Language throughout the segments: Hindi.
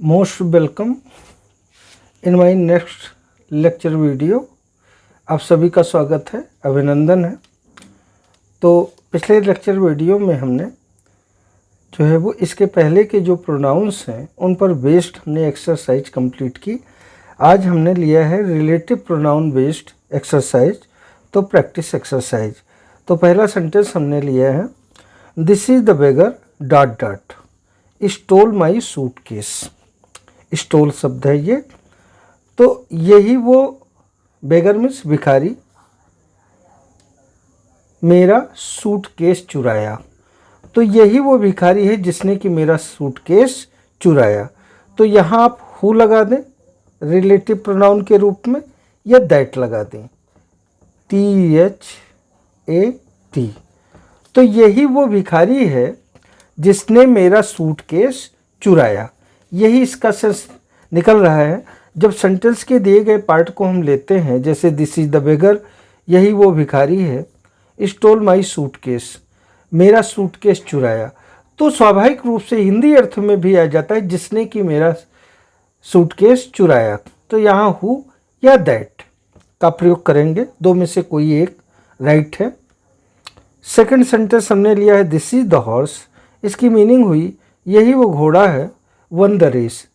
Most welcome in my next lecture video. आप सभी का स्वागत है, अभिनंदन है। तो पिछले लेक्चर वीडियो में हमने जो है वो इसके पहले के जो प्रोनाउंस हैं उन पर बेस्ड हमने एक्सरसाइज कंप्लीट की। आज हमने लिया है रिलेटिव प्रोनाउन बेस्ड एक्सरसाइज, तो प्रैक्टिस एक्सरसाइज। तो पहला सेंटेंस हमने लिया है, this is the beggar dot dot stole my suitcase. Stole शब्द है ये, तो यही वो बेगर मीन्स भिखारी मेरा सूटकेस चुराया। तो यही वो भिखारी है जिसने कि मेरा सूटकेस चुराया। तो यहाँ आप हु लगा दें रिलेटिव प्रोनाउन के रूप में, या दैट लगा दें, THAT। तो यही वो भिखारी है जिसने मेरा सूटकेस चुराया। यही इसका सेंस निकल रहा है। जब सेंटेंस के दिए गए पार्ट को हम लेते हैं, जैसे दिस इज द बेगर, यही वो भिखारी है, स्टोल माई सूटकेस, मेरा सूटकेस चुराया, तो स्वाभाविक रूप से हिंदी अर्थ में भी आ जाता है जिसने कि मेरा सूटकेस चुराया। तो यहाँ हु या दैट का प्रयोग करेंगे, दो में से कोई एक राइट है। सेकंड सेंटेंस हमने लिया है, दिस इज द हॉर्स। इसकी मीनिंग हुई यही वो घोड़ा है, won the race.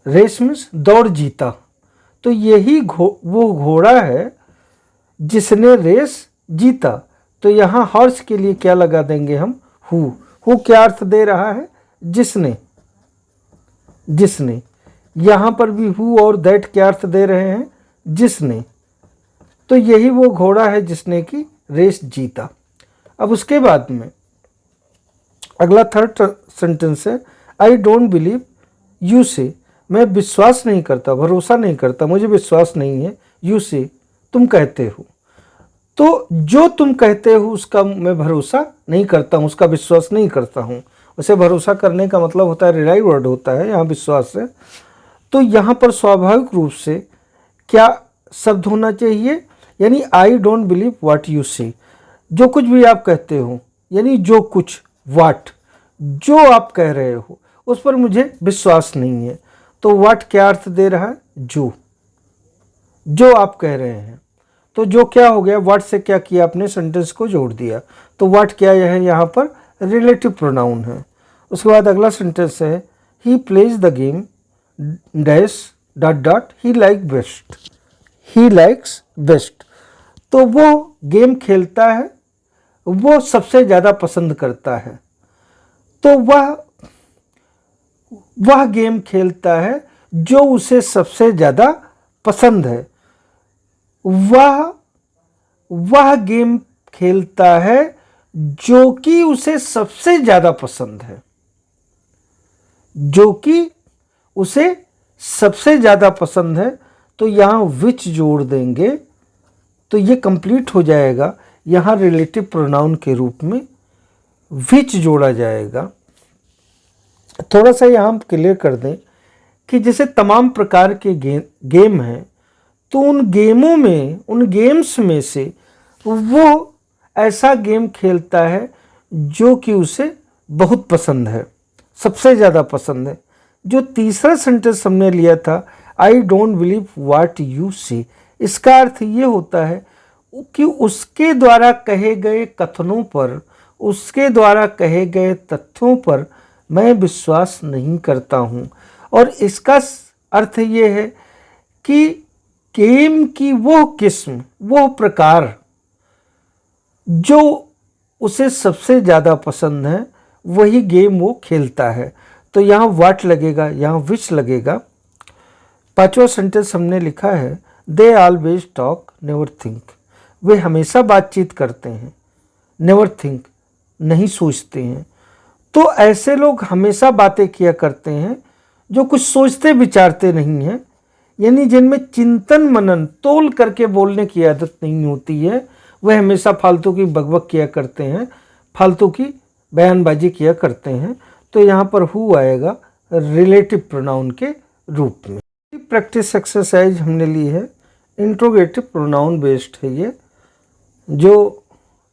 Race means दौड़ जीता। तो यही वो घोड़ा है जिसने रेस जीता। तो यहाँ हॉर्स के लिए क्या लगा देंगे हम, हु। हु क्या अर्थ दे रहा है, जिसने। जिसने यहाँ पर भी हु और दैट क्या अर्थ दे रहे हैं, जिसने। तो यही वो घोड़ा है जिसने कि रेस जीता। अब उसके बाद में अगला थर्ड सेंटेंस है, आई डोंट बिलीव यू से। मैं विश्वास नहीं करता, भरोसा नहीं करता, मुझे विश्वास नहीं है। यू से तुम कहते हो। तो जो तुम कहते हो उसका मैं भरोसा नहीं करता हूँ, उसका विश्वास नहीं करता हूँ। उसे भरोसा करने का मतलब होता है रिलाई वर्ड होता है, यहाँ विश्वास है। तो यहाँ पर स्वाभाविक रूप से क्या शब्द होना चाहिए, यानी I don't believe what you से। जो कुछ भी आप कहते हो, यानी जो कुछ, व्हाट, जो आप कह रहे हो उस पर मुझे विश्वास नहीं है। तो व्हाट क्या अर्थ दे रहा है, जो आप कह रहे हैं। तो जो क्या हो गया, व्हाट से क्या किया आपने, सेंटेंस को जोड़ दिया। तो व्हाट क्या है, यहाँ पर रिलेटिव प्रोनाउन है। उसके बाद अगला सेंटेंस है, he plays the game dash dot dot he like best. He likes best. तो वो गेम खेलता है, वो सबसे ज़्यादा पसंद करता है। तो वह गेम खेलता है जो उसे सबसे ज़्यादा पसंद है। वह गेम खेलता है जो कि उसे सबसे ज़्यादा पसंद है। जो कि उसे सबसे ज़्यादा पसंद है। तो यहाँ विच जोड़ देंगे तो ये कंप्लीट हो जाएगा। यहाँ रिलेटिव प्रोनाउन के रूप में विच जोड़ा जाएगा। थोड़ा सा यहाँ हम क्लियर कर दें कि जैसे तमाम प्रकार के गेम हैं, तो उन गेमों में, उन गेम्स में से वो ऐसा गेम खेलता है जो कि उसे बहुत पसंद है, सबसे ज़्यादा पसंद है। जो तीसरा सेंटेंस हमने लिया था, I don't believe what you से, इसका अर्थ ये होता है कि उसके द्वारा कहे गए कथनों पर, उसके द्वारा कहे गए तथ्यों पर मैं विश्वास नहीं करता हूँ। और इसका अर्थ ये है कि गेम की वो किस्म, वो प्रकार जो उसे सबसे ज़्यादा पसंद है, वही गेम वो खेलता है। तो यहाँ व्हाट लगेगा, यहाँ विच लगेगा। पांचवा सेंटेंस हमने लिखा है, they always talk never think. वे हमेशा बातचीत करते हैं, नेवर थिंक नहीं सोचते हैं। तो ऐसे लोग हमेशा बातें किया करते हैं जो कुछ सोचते विचारते नहीं हैं, यानी जिनमें चिंतन मनन तोल करके बोलने की आदत नहीं होती है। वह हमेशा फालतू की बकबक किया करते हैं, फालतू की बयानबाजी किया करते हैं। तो यहाँ पर हु आएगा रिलेटिव प्रोनाउन के रूप में। प्रैक्टिस एक्सरसाइज हमने ली है, इंट्रोगेटिव प्रोनाउन बेस्ड है ये। जो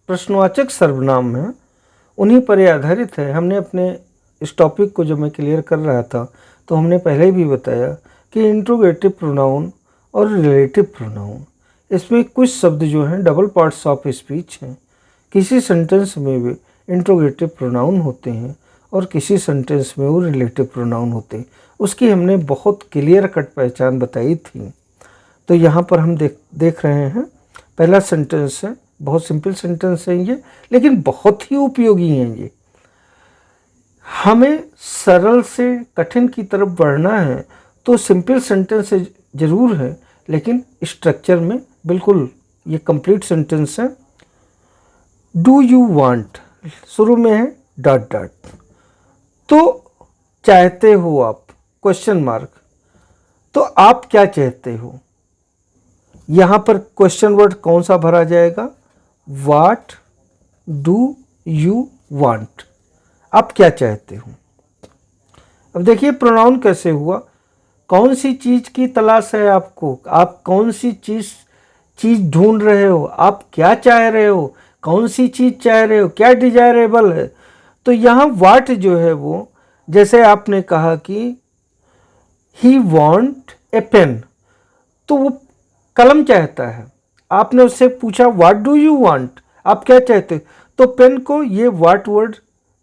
प्रश्नवाचक सर्वनाम है उन्हीं पर आधारित है। हमने अपने इस टॉपिक को जब मैं क्लियर कर रहा था तो हमने पहले भी बताया कि इंट्रोगेटिव प्रोनाउन और रिलेटिव प्रोनाउन, इसमें कुछ शब्द जो हैं डबल पार्ट्स ऑफ स्पीच हैं। किसी सेंटेंस में भी इंट्रोगेटिव प्रोनाउन होते हैं और किसी सेंटेंस में वो रिलेटिव प्रोनाउन होते हैं। उसकी हमने बहुत क्लियर कट पहचान बताई थी। तो यहाँ पर हम देख रहे हैं, पहला सेंटेंस है, बहुत सिंपल सेंटेंस है ये, लेकिन बहुत ही उपयोगी हैं ये। हमें सरल से कठिन की तरफ बढ़ना है तो सिंपल सेंटेंस ज़रूर है, लेकिन स्ट्रक्चर में बिल्कुल ये कंप्लीट सेंटेंस है। डू यू वांट, शुरू में है डॉट डॉट, तो चाहते हो आप, क्वेश्चन मार्क, तो आप क्या चाहते हो। यहाँ पर क्वेश्चन वर्ड कौन सा भरा जाएगा, वाट डू यू वांट, आप क्या चाहते हो। अब देखिए प्रोनाउन कैसे हुआ, कौन सी चीज़ की तलाश है आपको, आप कौन सी चीज़ ढूंढ रहे हो, आप क्या चाह रहे हो, कौन सी चीज़ चाह रहे हो, क्या डिजायरेबल है। तो यहाँ वाट जो है वो, जैसे आपने कहा कि ही वॉन्ट ए पेन, तो वो कलम चाहता है। आपने उससे पूछा व्हाट डू यू वांट, आप क्या चाहते हो, तो पेन को ये व्हाट वर्ड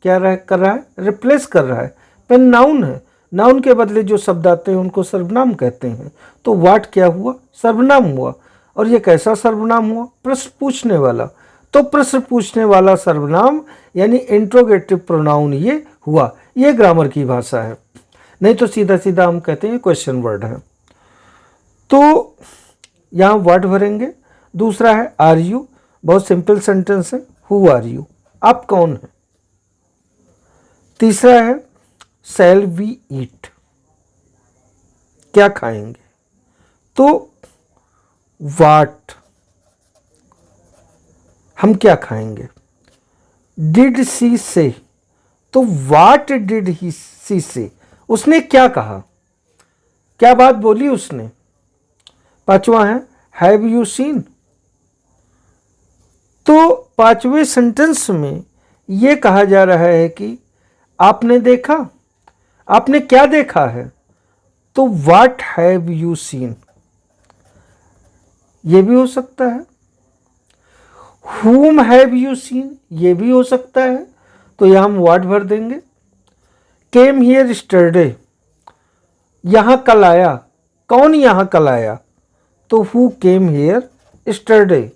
क्या कर रहा है, रिप्लेस कर रहा है। पेन नाउन है, नाउन के बदले जो शब्द आते हैं उनको सर्वनाम कहते हैं। तो व्हाट क्या हुआ, सर्वनाम हुआ। और ये कैसा सर्वनाम हुआ, प्रश्न पूछने वाला। तो प्रश्न पूछने वाला सर्वनाम यानी इंट्रोगेटिव प्रोनाउन ये हुआ। ये ग्रामर की भाषा है, नहीं तो सीधा सीधा हम कहते हैं क्वेश्चन वर्ड है। तो यहाँ वर्ड भरेंगे। दूसरा है आर यू, बहुत सिंपल सेंटेंस है, हु आर यू, आप कौन है। तीसरा है शैल वी ईट, क्या खाएंगे, तो वाट, हम क्या खाएंगे। डिड सी से, तो वाट डिड ही सी से, उसने क्या कहा, क्या बात बोली उसने। पांचवा है हैव यू सीन, तो पांचवें सेंटेंस में यह कहा जा रहा है कि आपने देखा, आपने क्या देखा है, तो व्हाट हैव यू सीन, यह भी हो सकता है। whom हैव यू सीन, यह भी हो सकता है, तो यहां हम व्हाट भर देंगे। केम हियर यस्टरडे, यहां कल आया, कौन यहां कल आया, तो who came here yesterday.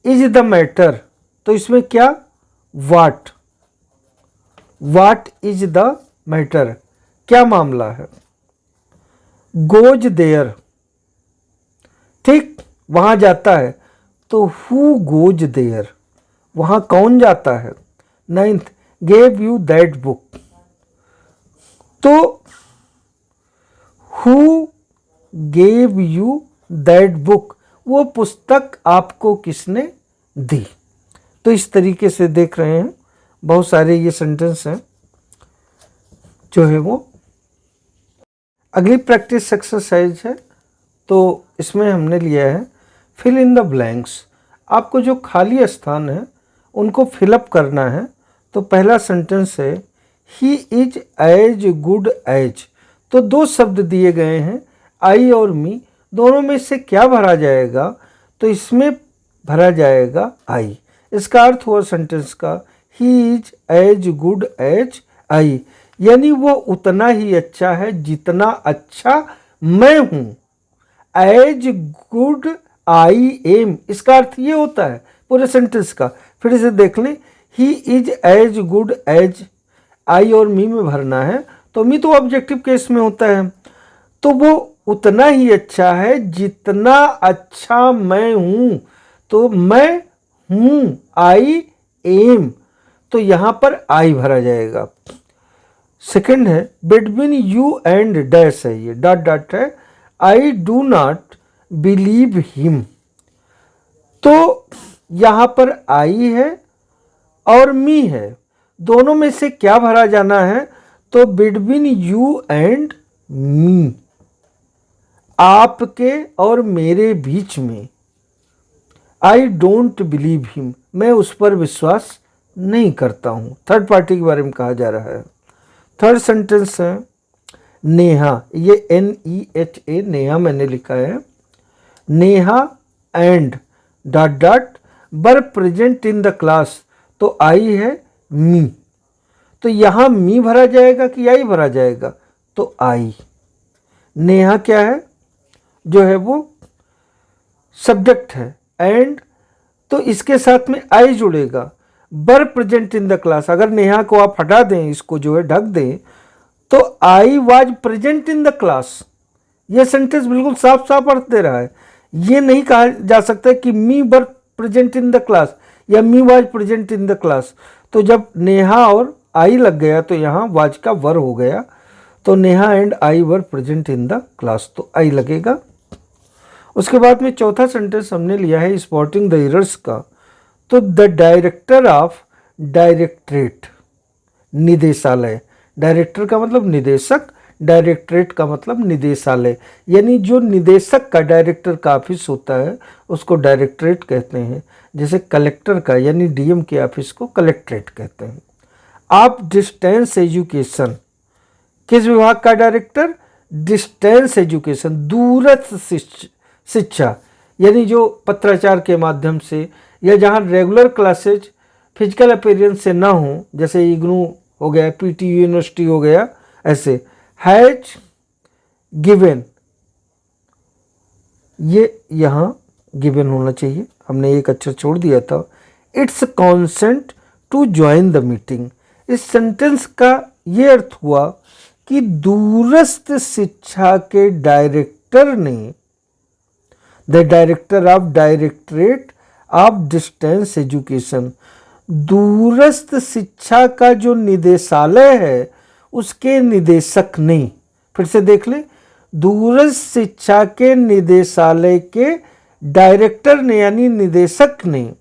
Is the matter, तो इसमें क्या, what, what is the matter, क्या मामला है। गोज देयर, ठीक, वहां जाता है, तो हु गोज देयर, वहां कौन जाता है। Ninth, gave you that book, तो who gave you that book, वो पुस्तक आपको किसने दी। तो इस तरीके से देख रहे हैं, बहुत सारे ये सेंटेंस हैं जो है वो। अगली प्रैक्टिस एक्सरसाइज है, तो इसमें हमने लिया है फिल इन द ब्लैंक्स। आपको जो खाली स्थान है उनको फिलअप करना है। तो पहला सेंटेंस है he is as good as, तो दो शब्द दिए गए हैं आई और मी, दोनों में से क्या भरा जाएगा, तो इसमें भरा जाएगा आई। इसका अर्थ हुआ सेंटेंस का he is as good as I, यानी वो उतना ही अच्छा है जितना अच्छा मैं हूं। एज गुड आई एम, इसका अर्थ ये होता है पूरे सेंटेंस का। फिर से देख लें, he is as good as, I और मी में भरना है, तो मी तो ऑब्जेक्टिव केस में होता है, तो वो उतना ही अच्छा है जितना अच्छा मैं हूं। तो मैं हूं, आई एम, तो यहां पर आई भरा जाएगा। सेकंड है बिटवीन यू एंड डैश है, ये डॉट डॉट है, I do not believe him, तो यहां पर आई है और मी है, दोनों में से क्या भरा जाना है, तो बिटवीन यू एंड मी, आपके और मेरे बीच में। आई डोंट बिलीव हिम, मैं उस पर विश्वास नहीं करता हूं। थर्ड पार्टी के बारे में कहा जा रहा है। थर्ड सेंटेंस है नेहा, ये NEHA नेहा मैंने लिखा है। Neha and dot dot were present in the class, तो आई है मी, तो यहाँ मी भरा जाएगा कि आई भरा जाएगा, तो आई। नेहा क्या है, जो है वो सब्जेक्ट है, एंड तो इसके साथ में आई जुड़ेगा। वर प्रेजेंट इन द क्लास, अगर नेहा को आप हटा दें, इसको जो है ढक दें, तो I was present in the class. ये सेंटेंस बिल्कुल साफ साफ अर्थ दे रहा है। ये नहीं कहा जा सकता कि me were present in the class या me was present in the class. तो जब नेहा और आई लग गया तो यहाँ वाज का वर हो गया, तो Neha and I were present in the class, तो आई लगेगा। उसके बाद में चौथा सेंटेंस हमने लिया है स्पॉटिंग द एरर्स का, तो द डायरेक्टर ऑफ डायरेक्टरेट, निदेशालय, डायरेक्टर का मतलब निदेशक, डायरेक्टरेट का मतलब निदेशालय, यानी जो निदेशक का डायरेक्टर का ऑफिस होता है उसको डायरेक्टरेट कहते हैं। जैसे कलेक्टर का यानी DM के ऑफिस को कलेक्ट्रेट कहते हैं। आप डिस्टेंस एजुकेशन, किस विभाग का डायरेक्टर, डिस्टेंस एजुकेशन, दूरस्थ शिक्षा, यानी जो पत्राचार के माध्यम से या जहाँ रेगुलर क्लासेज फिजिकल अपीयरेंस से ना हो, जैसे इग्नू हो गया, PT यूनिवर्सिटी हो गया, ऐसे हैज गिवन, ये यहाँ गिवन होना चाहिए, हमने एक अक्षर छोड़ दिया था। It's consent to join the meeting, इस सेंटेंस का ये अर्थ हुआ कि दूरस्थ शिक्षा के डायरेक्टर ने, the director of directorate of distance education, दूरस्थ शिक्षा का जो निदेशालय है उसके निदेशक ने, फिर से देख ले, दूरस्थ शिक्षा के निदेशालय के डायरेक्टर ने यानी निदेशक ने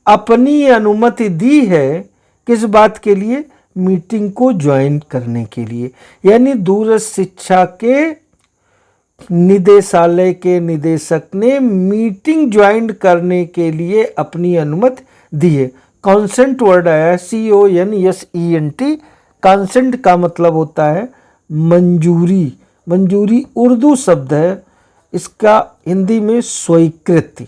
अपनी अनुमति दी है, किस बात के लिए, मीटिंग को ज्वाइन करने के लिए। यानी दूरस्थ शिक्षा के निदेशालय के निदेशक ने मीटिंग ज्वाइन करने के लिए अपनी अनुमति दी है। कॉन्सेंट वर्ड आया है CONSENT, कॉन्सेंट का मतलब होता है मंजूरी, मंजूरी उर्दू शब्द है, इसका हिंदी में स्वीकृति,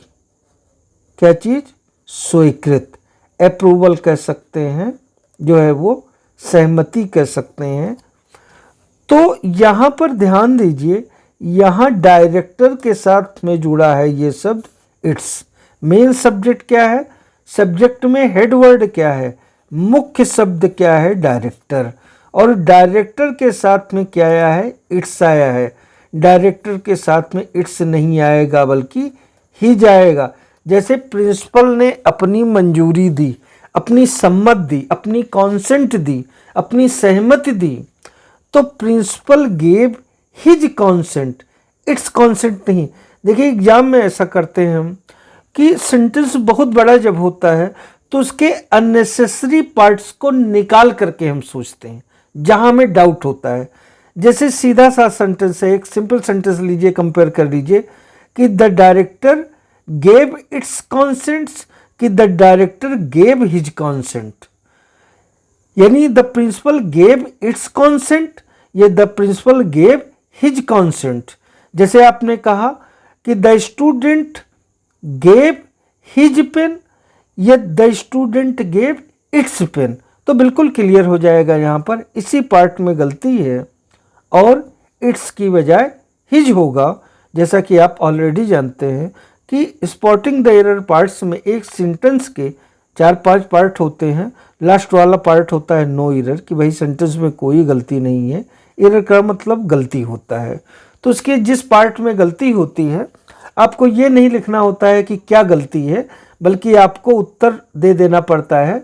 क्या चीज, स्वीकृत, अप्रूवल कह सकते हैं, जो है वो सहमति कह सकते हैं। तो यहाँ पर ध्यान दीजिए, यहाँ डायरेक्टर के साथ में जुड़ा है ये शब्द इट्स। मेन सब्जेक्ट क्या है, सब्जेक्ट में हेड वर्ड क्या है, मुख्य शब्द क्या है, डायरेक्टर, और डायरेक्टर के साथ में क्या आया है, इट्स आया है। डायरेक्टर के साथ में इट्स नहीं आएगा बल्कि ही जाएगा। जैसे प्रिंसिपल ने अपनी मंजूरी दी, अपनी सम्मत दी, अपनी कॉन्सेंट दी, अपनी सहमति दी, तो principal gave his consent, it's consent नहीं। देखिए एग्जाम में ऐसा करते हैं हम कि सेंटेंस बहुत बड़ा जब होता है तो उसके अननेसेसरी पार्ट्स को निकाल करके हम सोचते हैं जहां हमें डाउट होता है। जैसे सीधा सा सेंटेंस है, एक सिंपल सेंटेंस लीजिए, कंपेयर कर लीजिए कि the director gave its consents, कि the director gave his consent, यानी the principal gave its consent, ये the principal gave his consent. जैसे आपने कहा कि the student gave his pen, ये the student gave its pen, तो बिल्कुल क्लियर हो जाएगा यहाँ पर इसी पार्ट में गलती है और इट्स की बजाय हिज होगा। जैसा कि आप ऑलरेडी जानते हैं कि स्पॉटिंग द एरर पार्ट्स में एक सेंटेंस के 4-5 पार्ट होते हैं। लास्ट वाला पार्ट होता है नो एरर, कि भाई सेंटेंस में कोई गलती नहीं है। एरर का मतलब गलती होता है, तो उसके जिस पार्ट में गलती होती है आपको ये नहीं लिखना होता है कि क्या गलती है, बल्कि आपको उत्तर दे देना पड़ता है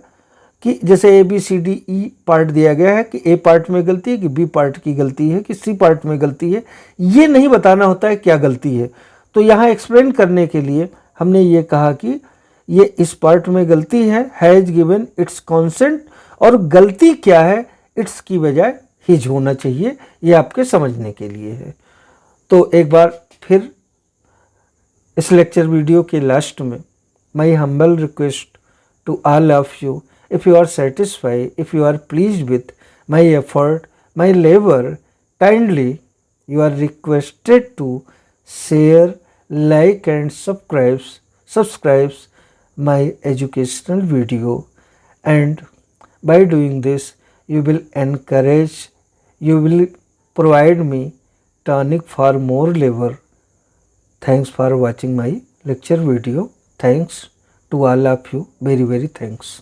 कि जैसे ABCDE पार्ट दिया गया है कि A पार्ट में गलती है, कि B पार्ट की गलती है, कि C पार्ट में गलती है, ये नहीं बताना होता है क्या गलती है। तो यहाँ एक्सप्लेन करने के लिए हमने ये कहा कि ये इस पार्ट में गलती है, हैज गिवन इट्स कॉन्सेंट, और गलती क्या है, इट्स की बजाय हिज होना चाहिए, ये आपके समझने के लिए है। तो एक बार फिर इस लेक्चर वीडियो के लास्ट में my humble request to all of you, if you are satisfied, if you are pleased with my effort, my labor, kindly you are requested to share, like and subscribe my educational video, and by doing this you will encourage, you will provide me tonic for more labor. Thanks for watching my lecture video. Thanks to all of you. Very thanks.